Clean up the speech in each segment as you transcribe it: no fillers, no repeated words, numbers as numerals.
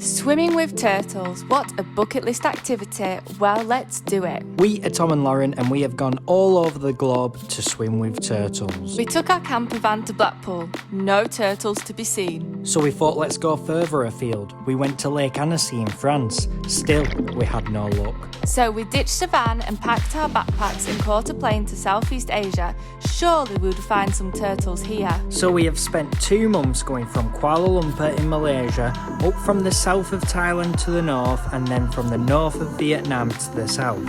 Swimming with turtles, what a bucket list activity. Well, let's do it. We are Tom and Lauren and we have gone all over the globe to swim with turtles. We took our camper van to Blackpool, no turtles to be seen. So we thought let's go further afield. We went to Lake Annecy in France. Still, we had no luck. So we ditched the van and packed our backpacks and caught a plane to Southeast Asia. Surely we would find some turtles here. So we have spent 2 months going from Kuala Lumpur in Malaysia, up from the south of Thailand to the north, and then from the north of Vietnam to the south.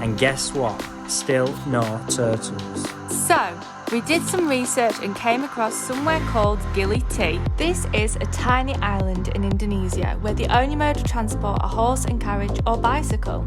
And guess what? Still no turtles. So, we did some research and came across somewhere called Gili T. This is a tiny island in Indonesia where the only mode of transport are horse and carriage or bicycle.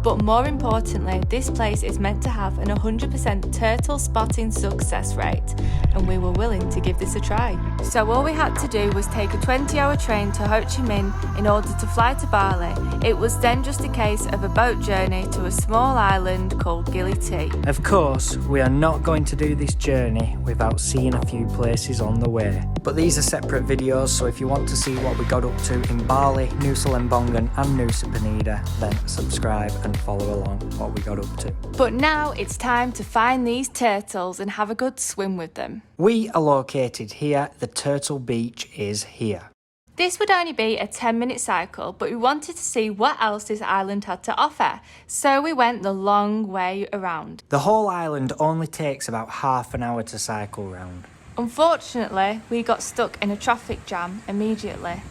But more importantly, this place is meant to have an 100% turtle spotting success rate, and we were willing to give this a try. So all we had to do was take a 20-hour train to Ho Chi Minh in order to fly to Bali. It was then just a case of a boat journey to a small island called Gili T. Of course, we are not going to do this journey without seeing a few places on the way. But these are separate videos, so if you want to see what we got up to in Bali, Nusa Lembongan and Nusa Penida, then subscribe and follow along what we got up to. But now it's time to find these turtles and have a good swim with them. We are located here. The Turtle Beach is here. This would only be a 10-minute cycle, but we wanted to see what else this island had to offer, so we went the long way around. The whole island only takes about half an hour to cycle round. Unfortunately, we got stuck in a traffic jam immediately.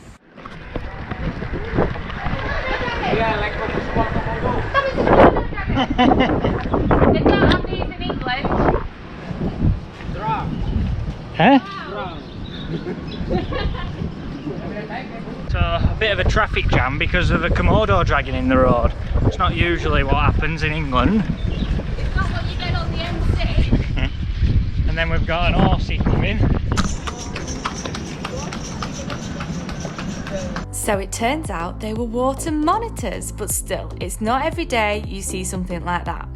They don't have these in England. Huh? So, a bit of a traffic jam because of a Komodo dragon in the road. It's not usually what happens in England. It's not what you get on the MC. And then we've got an horsey coming. So it turns out they were water monitors, but still, it's not every day you see something like that.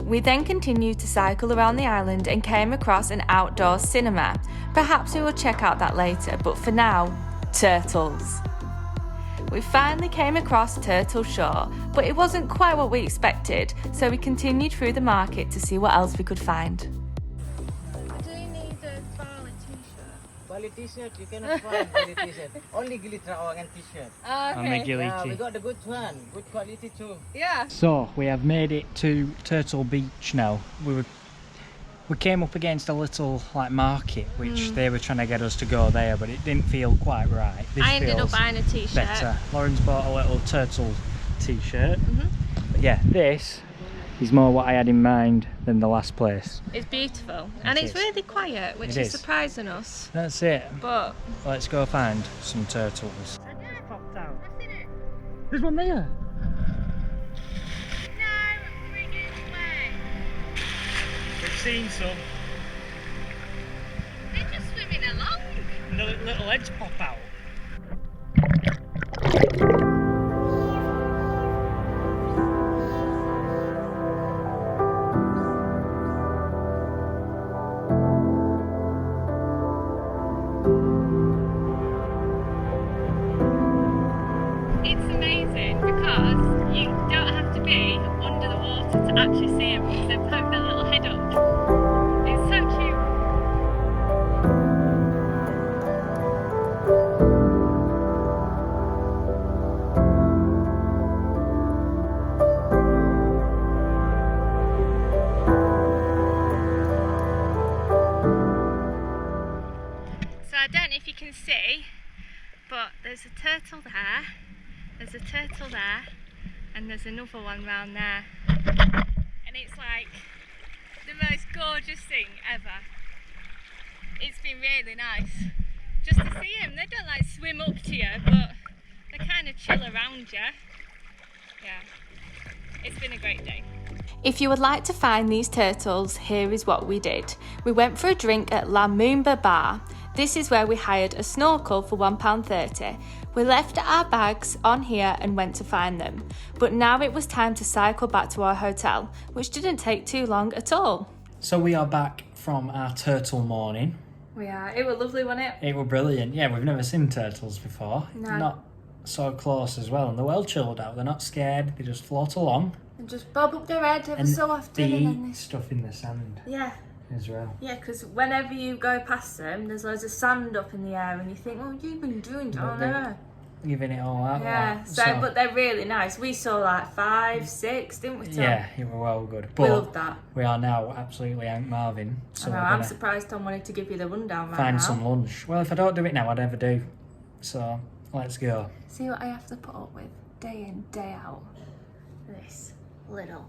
We then continued to cycle around the island and came across an outdoor cinema. Perhaps we will check out that later, but for now, turtles. We finally came across Turtle Shore, but it wasn't quite what we expected, so we continued through the market to see what else we could find. Bali t-shirt, you cannot find Bali t-shirt. Only Gili Trawangan t-shirt. On the Gili T. We got the good one, good quality too. Yeah. So we have made it to Turtle Beach now. We came up against a little market which they were trying to get us to go there, but it didn't feel quite right. This I ended up buying a t-shirt. better. Lauren's bought a little turtle t-shirt. But yeah, this is more what I had in mind than the last place. It's beautiful and it's really quiet, which is surprising us. That's it. But Let's go find some turtles. Popped out. There's one there. We've seen some. they're just swimming along. And the little heads pop out. It's amazing because you don't have to be under the water to actually see them because they poke their little head up. It's so cute. So I don't know if you can see, but there's a turtle there. There's a turtle there, and there's another one round there. And it's like the most gorgeous thing ever. It's been really nice just to see them. They don't swim up to you, but they kind of chill around you. Yeah, it's been a great day. If you would like to find these turtles, here is what we did. We went for a drink at La Moomba Bar. This is where we hired a snorkel for £1.30. We left our bags on here and went to find them. But now it was time to cycle back to our hotel, which didn't take too long at all. So we are back from our turtle morning. We are. It was lovely, wasn't it? It was brilliant. Yeah, we've never seen turtles before. No. Not so close as well, and they're well chilled out. They're not scared. They just float along. And just bob up their head ever And so often. they and then eat stuff in the sand yeah. as well. Yeah, because whenever you go past them, there's loads of sand up in the air, and you think, "Oh, you've been doing down there." Giving it all out. Yeah. Like, So, but they're really nice. We saw like 5, 6, didn't we, Tom? Yeah, you were well good. But we loved that. we are now absolutely Aunt Marvin. So I know, we're I'm gonna surprised Tom wanted to give you the rundown right find now. some lunch. Well, if I don't do it now, I never do. So let's go. See what I have to put up with day in, day out. This little.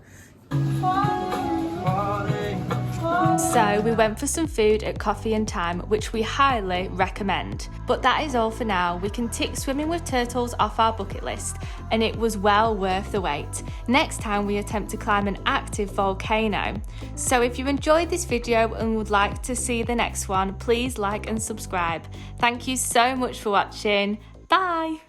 So we went for some food at Coffee and Time, which we highly recommend. But that is all for now. We can tick swimming with turtles off our bucket list, and it was well worth the wait. Next time we attempt to climb an active volcano. So if you enjoyed this video and would like to see the next one, please like and subscribe. Thank you so much for watching. Bye!